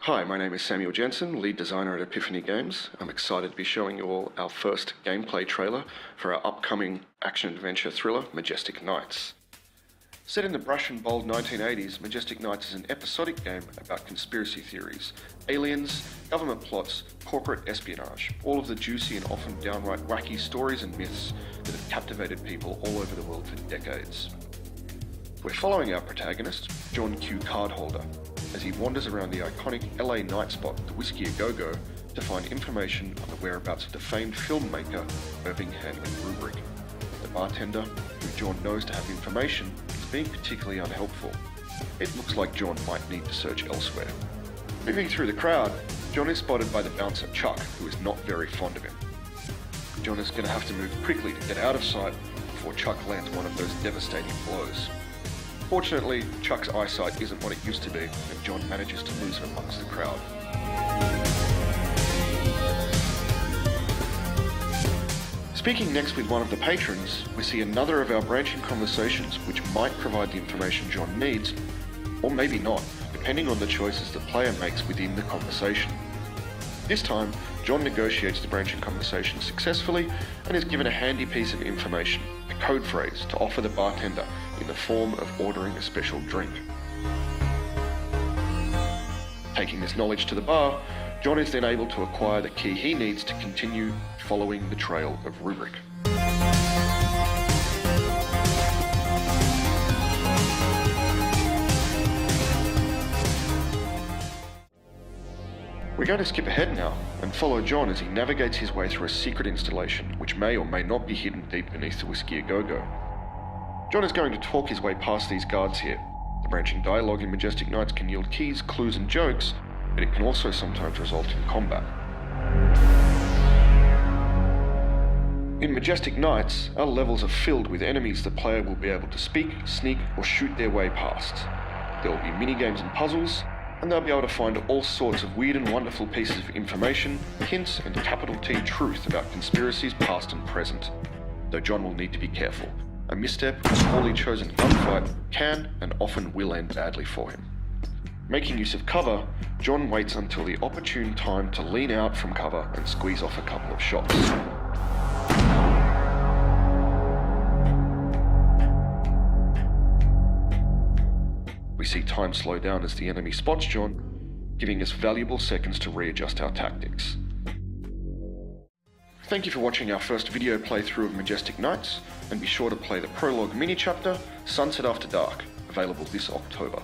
Hi, my name is Samuel Jensen, lead designer at Epiphany Games. I'm excited to be showing you all our first gameplay trailer for our upcoming action-adventure thriller, Majestic Nights. Set in the brush and bold 1980s, Majestic Nights is an episodic game about conspiracy theories, aliens, government plots, corporate espionage, all of the juicy and often downright wacky stories and myths that have captivated people all over the world for decades. We're following our protagonist, John Q. Cardholder, as he wanders around the iconic LA night spot, the Whiskey A Go-Go, to find information on the whereabouts of the famed filmmaker, Irving Hanley Rubric. The bartender, who John knows to have information, is being particularly unhelpful. It looks like John might need to search elsewhere. Moving through the crowd, John is spotted by the bouncer Chuck, who is not very fond of him. John is going to have to move quickly to get out of sight before Chuck lands one of those devastating blows. Fortunately, Chuck's eyesight isn't what it used to be, and John manages to lose him amongst the crowd. Speaking next with one of the patrons, we see another of our branching conversations which might provide the information John needs, or maybe not, depending on the choices the player makes within the conversation. This time, John negotiates the branching conversation successfully and is given a handy piece of information, a code phrase to offer the bartender in the form of ordering a special drink. Taking this knowledge to the bar, John is then able to acquire the key he needs to continue following the trail of Rubric. We're going to skip ahead now and follow John as he navigates his way through a secret installation which may or may not be hidden deep beneath the Whiskey A Go-Go. John is going to talk his way past these guards here. The branching dialogue in Majestic Nights can yield keys, clues and jokes, but it can also sometimes result in combat. In Majestic Nights, our levels are filled with enemies the player will be able to speak, sneak or shoot their way past. There will be mini-games and puzzles, and they'll be able to find all sorts of weird and wonderful pieces of information, hints and capital T truth about conspiracies past and present. Though John will need to be careful. A misstep or poorly chosen gunfight can and often will end badly for him. Making use of cover, John waits until the opportune time to lean out from cover and squeeze off a couple of shots. We see time slow down as the enemy spots John, giving us valuable seconds to readjust our tactics. Thank you for watching our first video playthrough of Majestic Nights, and be sure to play the prologue mini chapter, Sunset After Dark, available this October.